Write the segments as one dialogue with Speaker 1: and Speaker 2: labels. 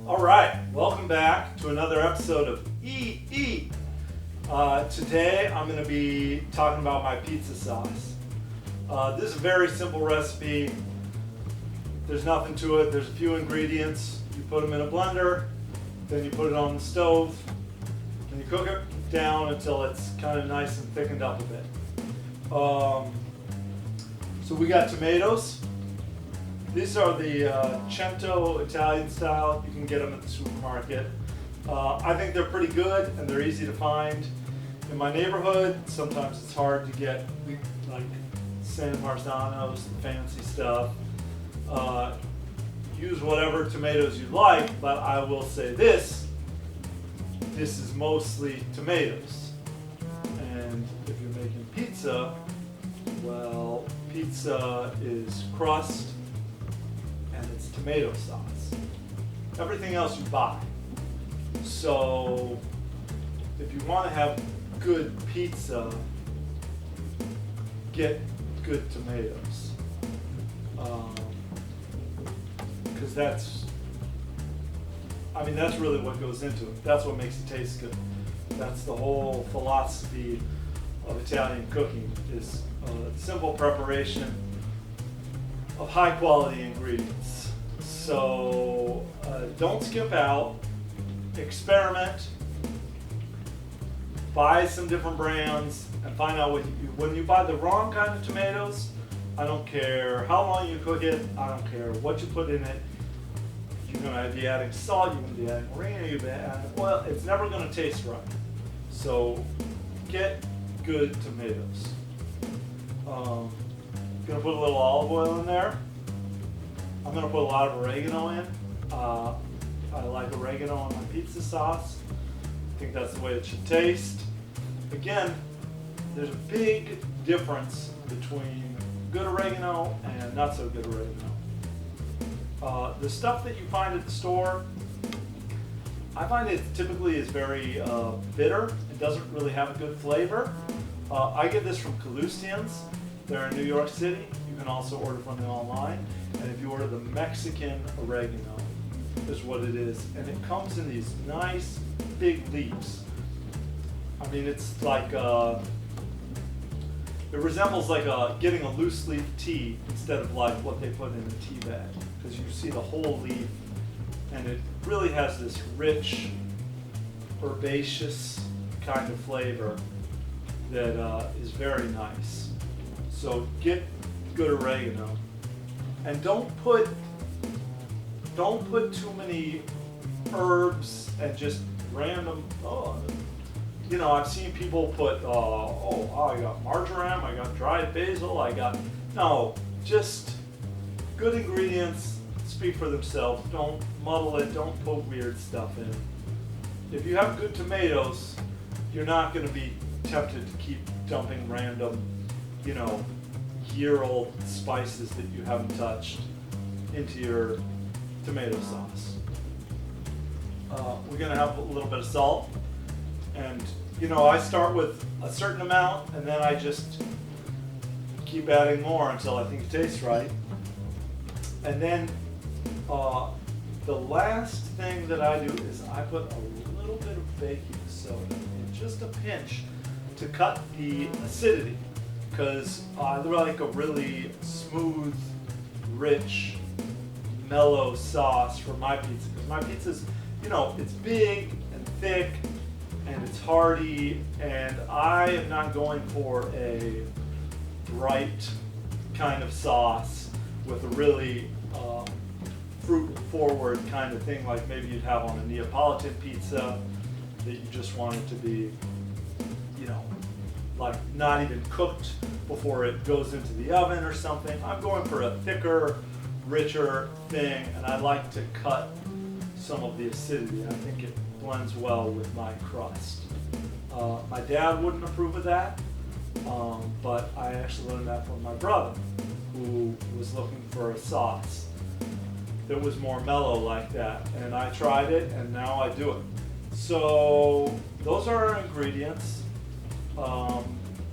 Speaker 1: All right, welcome back to another episode of Eat. Today I'm going to be talking about my pizza sauce. This is a very simple recipe. There's nothing to it. There's a few ingredients. You put them in a blender, then you put it on the stove, and you cook it down until it's kind of nice and thickened up a bit. So we got tomatoes. These are the Cento Italian style. You can get them at the supermarket. I think they're pretty good and they're easy to find. In my neighborhood, sometimes it's hard to get like San Marzanos, the fancy stuff. Use whatever tomatoes you like, but I will say this is mostly tomatoes. And if you're making pizza, well, pizza is crust and it's tomato sauce. Everything else you buy. So if you want to have good pizza, get good tomatoes. Because that's really what goes into it. That's what makes it taste good. That's the whole philosophy of Italian cooking, is simple preparation of high quality ingredients. So don't skip out, experiment, buy some different brands, and find out when you buy the wrong kind of tomatoes, I don't care how long you cook it, I don't care what you put in it, you're going to be adding salt, you're going to be adding oregano, you're going to be adding oil, it's never going to taste right. So get good tomatoes. I'm going to put a little olive oil in there. I'm going to put a lot of oregano in. I like oregano on my pizza sauce. I think that's the way it should taste. Again, there's a big difference between good oregano and not so good oregano. The stuff that you find at the store, I find it typically is very bitter. It doesn't really have a good flavor. I get this from Calustians. They're in New York City. You can also order from them online. And if you order the Mexican oregano, is what it is. And it comes in these nice big leaves. I mean, it's like, it resembles like getting a loose leaf tea instead of like what they put in a tea bag. Because you see the whole leaf, and it really has this rich, herbaceous kind of flavor that is very nice. So get good oregano, and don't put too many herbs and just random. I've seen people put I got marjoram, I got dried basil, just good ingredients speak for themselves. Don't muddle it, don't put weird stuff in. If you have good tomatoes, you're not going to be tempted to keep dumping random, year-old spices that you haven't touched into your tomato sauce. We're going to have a little bit of salt, and I start with a certain amount and then I just keep adding more until I think it tastes right. And then the last thing that I do is I put a little bit of baking soda in just a pinch to cut the acidity, because I like a really smooth, rich, mellow sauce for my pizza. Because my pizza's, it's big and thick and it's hearty, and I am not going for a bright kind of sauce with a really fruit-forward kind of thing like maybe you'd have on a Neapolitan pizza, that you just want it to be, like not even cooked before it goes into the oven or something. I'm going for a thicker, richer thing, and I like to cut some of the acidity. I think it blends well with my crust. My dad wouldn't approve of that, but I actually learned that from my brother, who was looking for a sauce that was more mellow like that, and I tried it and now I do it. So those are our ingredients.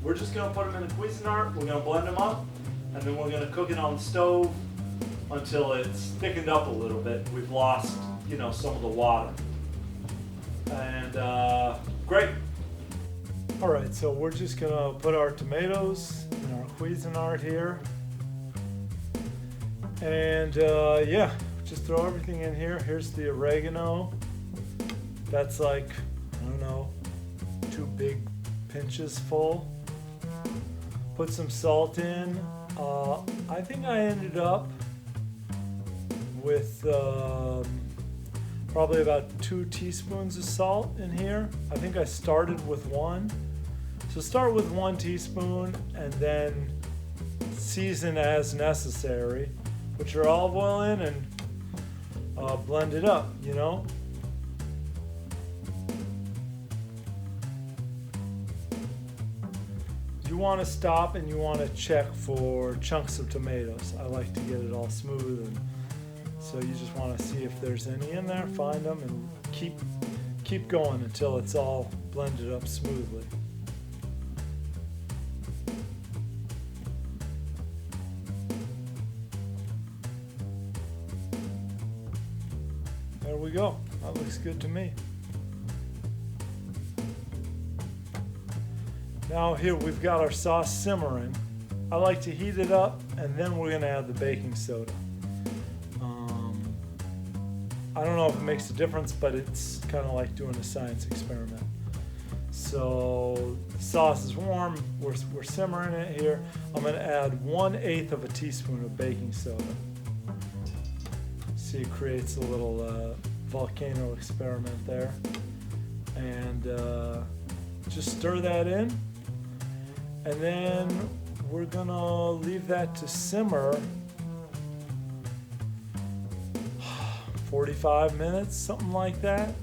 Speaker 1: We're just going to put them in a Cuisinart, we're going to blend them up, and then we're going to cook it on the stove until it's thickened up a little bit. We've lost, you know, some of the water. And great. All right, so we're just gonna put our tomatoes in our Cuisinart here. And yeah, just throw everything in here. Here's the oregano. That's like, I don't know, 2 big pinches full. Put some salt in. I think I ended up with probably about 2 teaspoons of salt in here. I think I started with 1. So start with 1 teaspoon and then season as necessary. Put your olive oil in and blend it up, you know. You want to stop and you want to check for chunks of tomatoes. I like to get it all smooth, and so you just want to see if there's any in there, find them, and keep going until it's all blended up smoothly. There we go. That looks good to me. Now here we've got our sauce simmering. I like to heat it up and then we're going to add the baking soda. I don't know if it makes a difference, but it's kind of like doing a science experiment. So the sauce is warm, we're simmering it here. I'm going to add 1/8 of a teaspoon of baking soda. See, it creates a little volcano experiment there. And just stir that in. And then we're gonna leave that to simmer 45 minutes, something like that.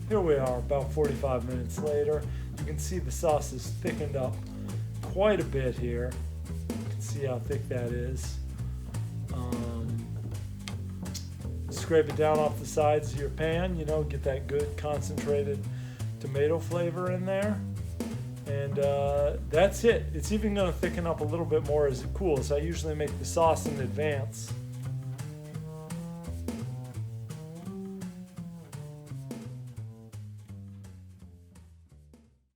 Speaker 1: Here we are, about 45 minutes later. You can see the sauce is thickened up quite a bit here. You can see how thick that is. Scrape it down off the sides of your pan, you know, get that good concentrated tomato flavor in there. And that's it. It's even going to thicken up a little bit more as it cools. I usually make the sauce in advance.